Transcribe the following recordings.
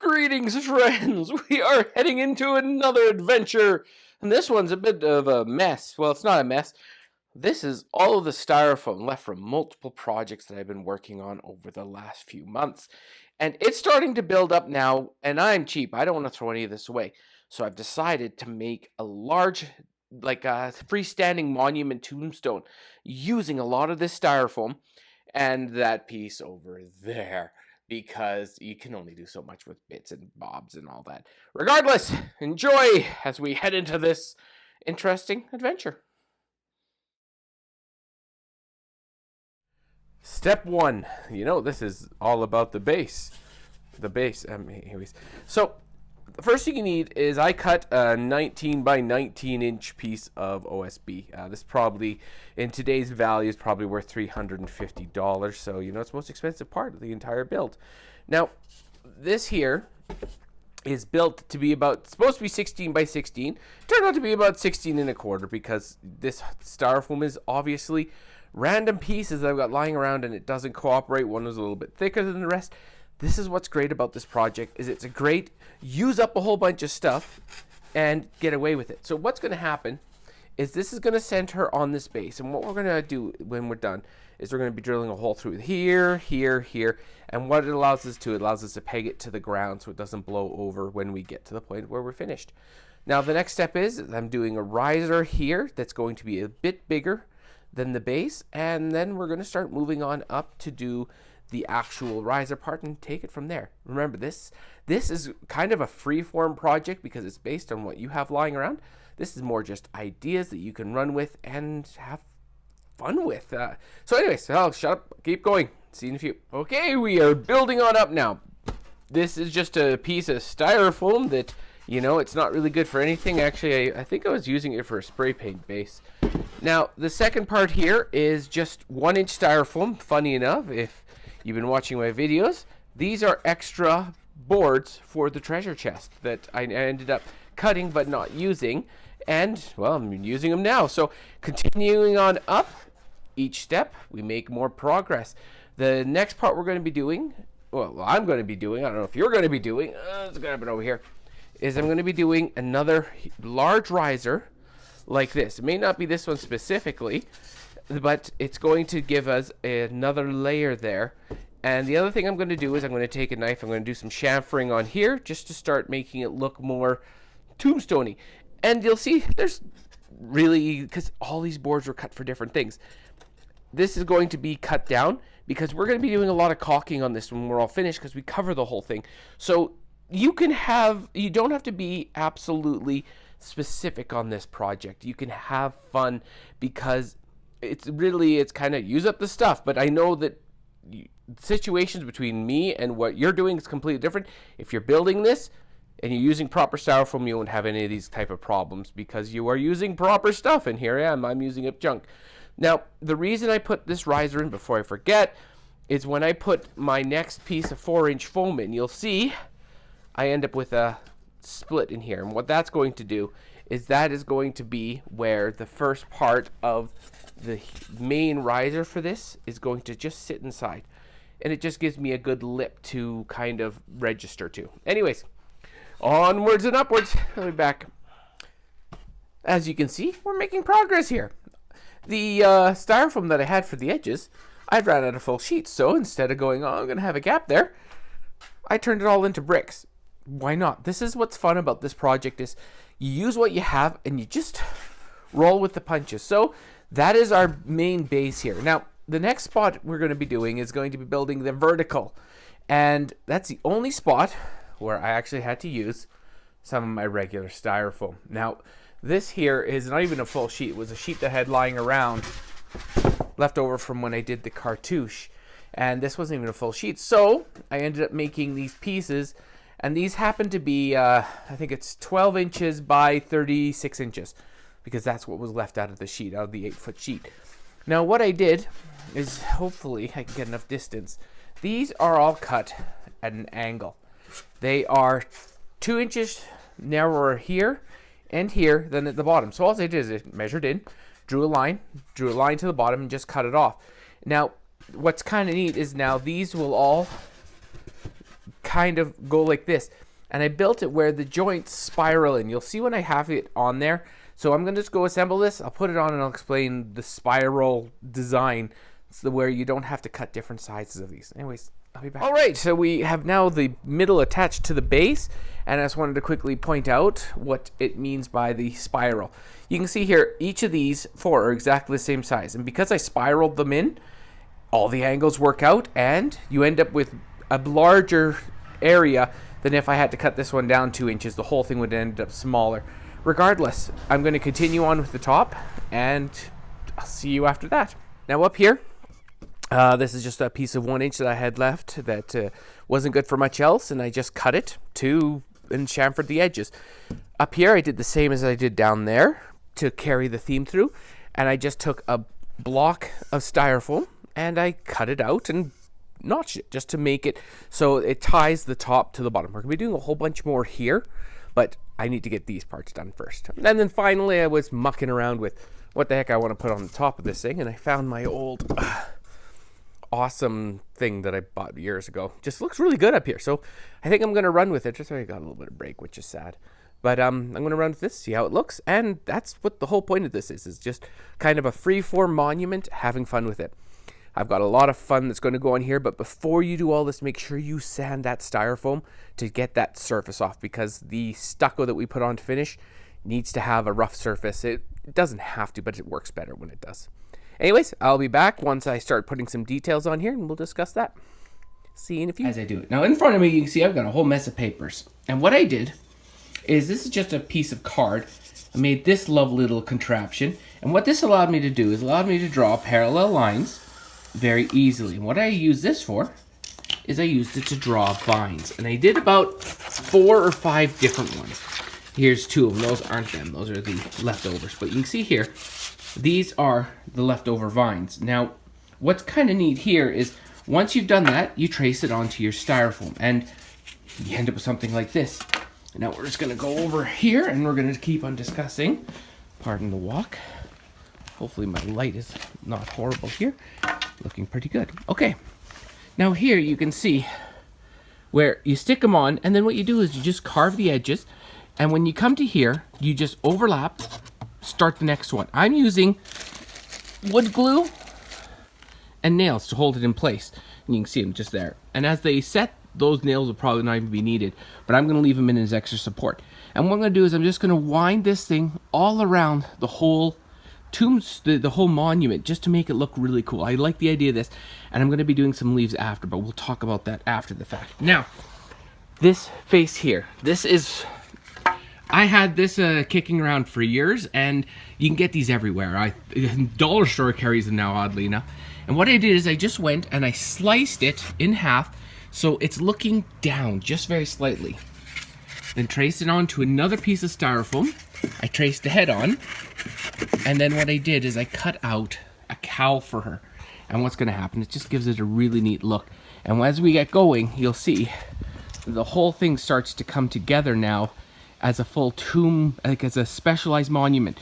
Greetings, friends! We are heading into another adventure, and this one's a bit of a mess. Well, it's not a mess. This is all of the styrofoam left from multiple projects that I've been working on over the last few months. And it's starting to build up now, and I'm cheap. I don't want to throw any of this away. So I've decided to make a large, like a freestanding monument tombstone using a lot of this styrofoam and that piece over there, because you can only do so much with bits and bobs and all that. Regardless, enjoy as we head into this interesting adventure. Step one, this is all about the base. Anyways. So, the first thing you need is I cut a 19 by 19 inch piece of OSB. This probably, in today's value, is probably worth $350. So, it's the most expensive part of the entire build. Now, this here is built to be supposed to be 16 by 16. Turned out to be about 16 and a quarter because this styrofoam is obviously random pieces that I've got lying around and it doesn't cooperate. One is a little bit thicker than the rest. This is what's great about this project, is it's a great use up a whole bunch of stuff and get away with it. So what's going to happen is this is going to center on this base, and what we're going to do when we're done is we're going to be drilling a hole through here, here, here, and what it allows us to peg it to the ground so it doesn't blow over when we get to the point where we're finished. Now the next step is I'm doing a riser here that's going to be a bit bigger than the base, and then we're going to start moving on up to do the actual riser part and take it from there. Remember, this is kind of a free-form project because it's based on what you have lying around. This is more just ideas that you can run with and have fun with. So anyways, I'll shut up, keep going. See you in a few. Okay, we are building on up now. This is just a piece of styrofoam that, it's not really good for anything. Actually, I think I was using it for a spray paint base. Now, the second part here is just 1 inch styrofoam. Funny enough, if you've been watching my videos, these are extra boards for the treasure chest that I ended up cutting but not using, and well, I'm using them now. So continuing on up each step, we make more progress. The next part we're going to be doing, I'm going to be doing, I don't know if you're going to be doing, it's going to happen over here, is I'm going to be doing another large riser like this. It may not be this one specifically, but it's going to give us another layer there. And the other thing I'm going to do is I'm going to take a knife, I'm going to do some chamfering on here just to start making it look more tombstone-y. And you'll see there's really, because all these boards were cut for different things, this is going to be cut down because we're going to be doing a lot of caulking on this when we're all finished because we cover the whole thing. So you don't have to be absolutely specific on this project. You can have fun because it's kind of use up the stuff, but I know that situations between me and what you're doing is completely different. If you're building this and you're using proper styrofoam, you won't have any of these type of problems because you are using proper stuff, and here I am, I'm using up junk. Now, the reason I put this riser in before I forget is when I put my next piece of 4 inch foam in, you'll see I end up with a split in here, and what that's going to do is that is going to be where the first part of the main riser for this is going to just sit inside, and it just gives me a good lip to kind of register to. Anyways, onwards and upwards. I'll be back. As you can see, we're making progress here. The styrofoam that I had for the edges, I'd ran out of full sheets, so instead of going, I'm gonna have a gap there, I turned it all into bricks. Why not? This is what's fun about this project, is you use what you have and you just roll with the punches. So that is our main base here. Now, the next spot we're going to be doing is going to be building the vertical. And that's the only spot where I actually had to use some of my regular styrofoam. Now, this here is not even a full sheet. It was a sheet that I had lying around, left over from when I did the cartouche. And this wasn't even a full sheet. So I ended up making these pieces. And these happen to be, I think it's 12 inches by 36 inches. Because that's what was left out of the sheet, out of the 8-foot sheet. Now what I did is, hopefully I can get enough distance. These are all cut at an angle. They are 2 inches narrower here and here than at the bottom. So all I did is I measured in, drew a line to the bottom, and just cut it off. Now what's kind of neat is now these will all kind of go like this. And I built it where the joints spiral in. You'll see when I have it on there. So I'm going to just go assemble this. I'll put it on and I'll explain the spiral design. It's where you don't have to cut different sizes of these. Anyways, I'll be back. All right, so we have now the middle attached to the base. And I just wanted to quickly point out what it means by the spiral. You can see here, each of these 4 are exactly the same size. And because I spiraled them in, all the angles work out. And you end up with a larger area than if I had to cut this one down 2 inches. The whole thing would end up smaller. Regardless, I'm going to continue on with the top, and I'll see you after that. Now up here, this is just a piece of 1 inch that I had left that wasn't good for much else, and I just cut it and chamfered the edges. Up here, I did the same as I did down there to carry the theme through, and I just took a block of styrofoam, and I cut it out and notch it just to make it so it ties the top to the bottom. We're going to be doing a whole bunch more here, but I need to get these parts done first. And then finally, I was mucking around with what the heck I want to put on the top of this thing, and I found my old awesome thing that I bought years ago. Just looks really good up here, so I think I'm going to run with it. Just I got a little bit of break, which is sad. But I'm going to run with this, see how it looks, and that's what the whole point of this is just kind of a free-form monument, having fun with it. I've got a lot of fun that's going to go on here, but before you do all this, make sure you sand that styrofoam to get that surface off, because the stucco that we put on to finish needs to have a rough surface. It doesn't have to, but it works better when it does. Anyways, I'll be back once I start putting some details on here, and we'll discuss that. See you in a few. As I do it. Now in front of me, you can see I've got a whole mess of papers. And what I did is, this is just a piece of card. I made this lovely little contraption. And what this allowed me to do is allowed me to draw parallel lines very easily. And what I use this for is I used it to draw vines. And I did about 4 or 5 different ones. Here's 2 of them. Those aren't them. Those are the leftovers. But you can see here, these are the leftover vines. Now, what's kind of neat here is once you've done that, you trace it onto your styrofoam. And you end up with something like this. Now we're just going to go over here and we're going to keep on discussing. Pardon the walk. Hopefully my light is not horrible here. Looking pretty good. Okay. Now here you can see where you stick them on, and then what you do is you just carve the edges, and when you come to here, you just overlap, start the next one. I'm using wood glue and nails to hold it in place. And you can see them just there. And as they set, those nails will probably not even be needed, but I'm going to leave them in as extra support. And what I'm going to do is I'm just going to wind this thing all around the whole the whole monument, just to make it look really cool. I like the idea of this, and I'm going to be doing some leaves after, but we'll talk about that after the fact. Now, this face here, this is, I had this kicking around for years, and you can get these everywhere. Dollar store carries them now, oddly enough. And what I did is I just went and I sliced it in half so it's looking down just very slightly. Then traced it onto another piece of styrofoam. I traced the head on, and then what I did is I cut out a cowl for her. And what's going to happen, it just gives it a really neat look. And as we get going, you'll see the whole thing starts to come together now as a full tomb, like as a specialized monument.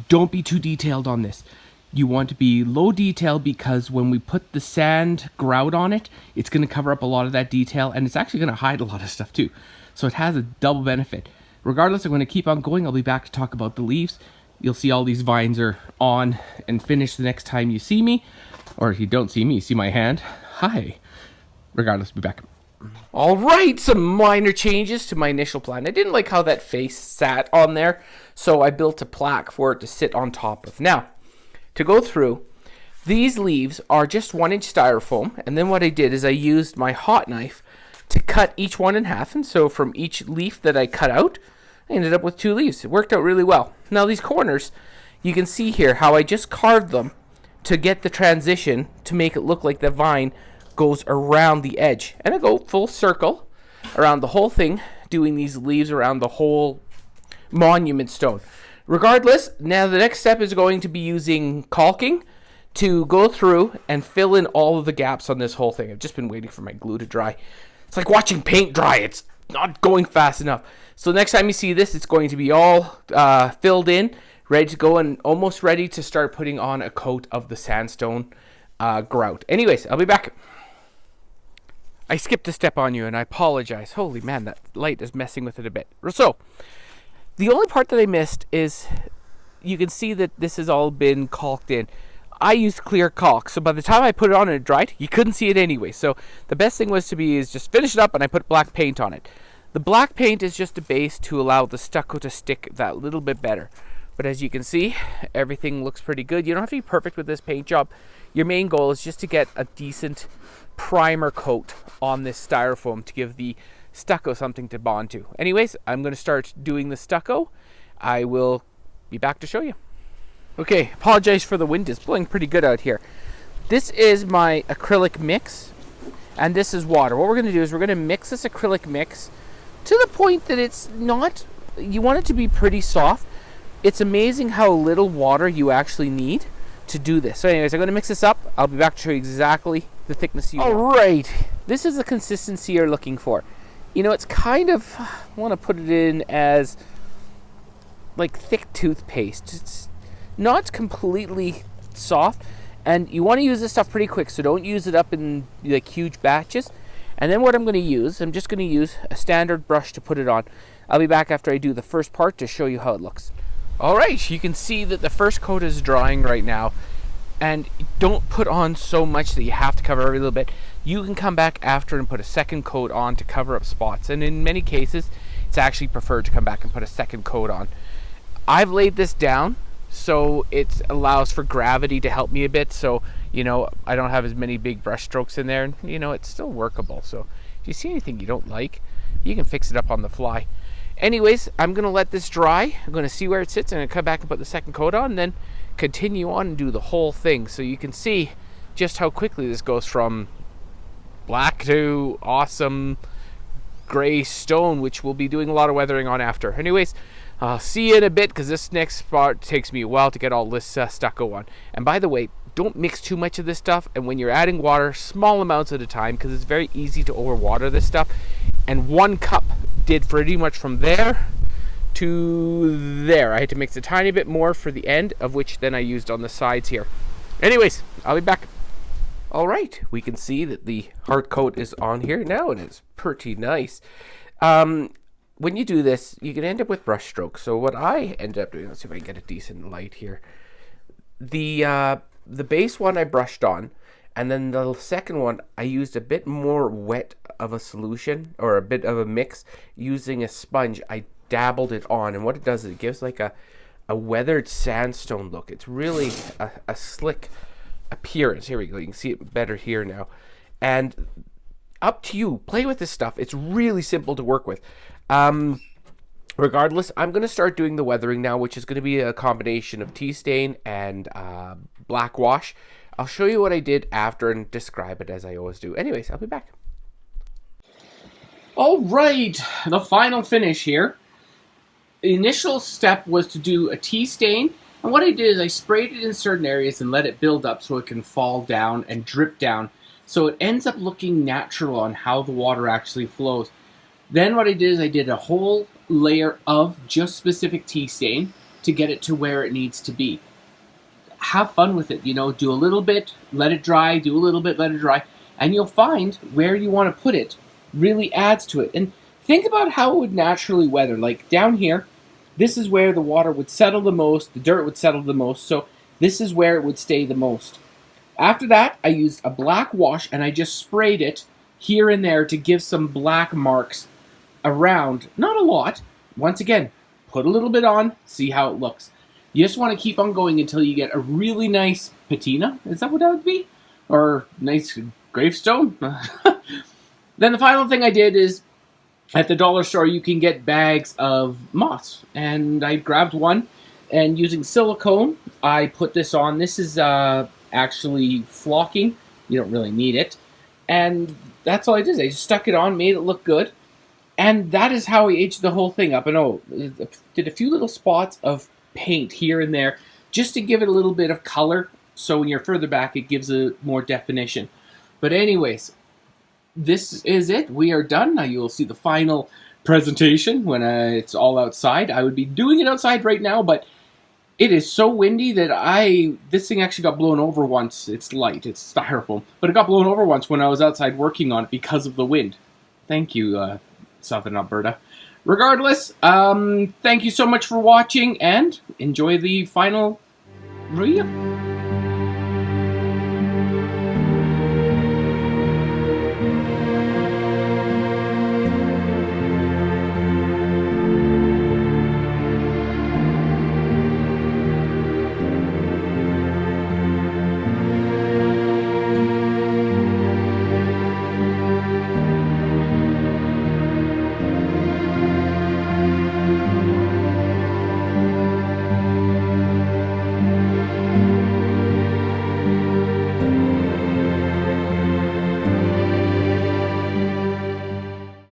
Don't be too detailed on this. You want to be low detail, because when we put the sand grout on it, it's going to cover up a lot of that detail, and it's actually going to hide a lot of stuff too. So it has a double benefit. Regardless, I'm going to keep on going. I'll be back to talk about the leaves. You'll see all these vines are on and finished the next time you see me. Or if you don't see me, you see my hand. Hi. Regardless, I'll be back. All right, some minor changes to my initial plan. I didn't like how that face sat on there, so I built a plaque for it to sit on top of. Now, to go through, these leaves are just 1 inch styrofoam, and then what I did is I used my hot knife to cut each one in half, and so from each leaf that I cut out, I ended up with 2 leaves. It worked out really well. Now these corners, you can see here how I just carved them to get the transition to make it look like the vine goes around the edge. And I go full circle around the whole thing, doing these leaves around the whole monument stone. Regardless, now the next step is going to be using caulking to go through and fill in all of the gaps on this whole thing. I've just been waiting for my glue to dry. It's like watching paint dry. It's not going fast enough. So next time you see this, it's going to be all filled in, ready to go, and almost ready to start putting on a coat of the sandstone grout. Anyways, I'll be back. I skipped a step on you, and I apologize. Holy man, that light is messing with it a bit. So, the only part that I missed is you can see that this has all been caulked in. I used clear caulk, so by the time I put it on and it dried, you couldn't see it anyway. So the best thing was is just finish it up, and I put black paint on it. The black paint is just a base to allow the stucco to stick that little bit better. But as you can see, everything looks pretty good. You don't have to be perfect with this paint job. Your main goal is just to get a decent primer coat on this styrofoam to give the stucco something to bond to. Anyways, I'm going to start doing the stucco. I will be back to show you. Okay, apologize for the wind. It's blowing pretty good out here. This is my acrylic mix, and this is water. What we're going to do is we're going to mix this acrylic mix to the point that it's not, you want it to be pretty soft. It's amazing how little water you actually need to do this. So anyways, I'm going to mix this up. I'll be back to show you exactly the thickness you want. All right, this is the consistency you're looking for. You know, it's kind of, I want to put it in as like thick toothpaste. It's not completely soft, and you want to use this stuff pretty quick, so don't use it up in like huge batches. And then what I'm going to use, I'm just going to use a standard brush to put it on. I'll be back after I do the first part to show you how it looks. All right, you can see that the first coat is drying right now, and don't put on so much that you have to cover every little bit. You can come back after and put a second coat on to cover up spots, and in many cases it's actually preferred to come back and put a second coat on. I've laid this down so it allows for gravity to help me a bit, so you know I don't have as many big brush strokes in there, and you know it's still workable. So if you see anything you don't like, you can fix it up on the fly. Anyways, I'm gonna let this dry. I'm gonna see where it sits, and I'm gonna come back and put the second coat on, and then continue on and do the whole thing, so you can see just how quickly this goes from black to awesome gray stone, which we'll be doing a lot of weathering on after. Anyways, I'll see you in a bit, because this next part takes me a while to get all this stucco on. And by the way, don't mix too much of this stuff, and when you're adding water, small amounts at a time, because it's very easy to overwater this stuff. And 1 cup did pretty much from there to there. I had to mix a tiny bit more for the end, of which then I used on the sides here. Anyways, I'll be back. All right, we can see that the hard coat is on here now, and it's pretty nice. When you do this, you can end up with brush strokes. So what I ended up doing, let's see if I can get a decent light here. The base one I brushed on, and then the second one I used a bit more wet of a solution, or a bit of a mix, using a sponge. I dabbled it on, and what it does is it gives like a weathered sandstone look. It's really a slick appearance. Here we go. You can see it better here now. And up to you. Play with this stuff. It's really simple to work with. Regardless, I'm going to start doing the weathering now, which is going to be a combination of tea stain and black wash. I'll show you what I did after and describe it as I always do. Anyways, I'll be back. All right, the final finish here. The initial step was to do a tea stain, and what I did is I sprayed it in certain areas and let it build up so it can fall down and drip down, so it ends up looking natural on how the water actually flows. Then what I did is I did a whole layer of just specific tea stain to get it to where it needs to be. Have fun with it, you know, do a little bit, let it dry, do a little bit, let it dry, and you'll find where you want to put it really adds to it. And think about how it would naturally weather. Like down here, this is where the water would settle the most, the dirt would settle the most, so this is where it would stay the most. After that, I used a black wash and I just sprayed it here and there to give some black marks around. Not a lot. Once again, put a little bit on, see how it looks. You just want to keep on going until you get a really nice patina. Is that what that would be? Or nice gravestone? Then the final thing I did is, at the dollar store you can get bags of moss. And I grabbed one, and using silicone, I put this on. This is actually flocking. You don't really need it. And that's all I did. I just stuck it on, made it look good. And that is how I aged the whole thing up. And did a few little spots of paint here and there just to give it a little bit of color, so when you're further back it gives a more definition. But anyways, this is it. We are done. Now you will see the final presentation when it's all outside. I would be doing it outside right now, but It is so windy that this thing actually got blown over once. It's light, it's styrofoam, but it got blown over once when I was outside working on it because of the wind. Thank you, Southern Alberta. Regardless, thank you so much for watching, and enjoy the final review.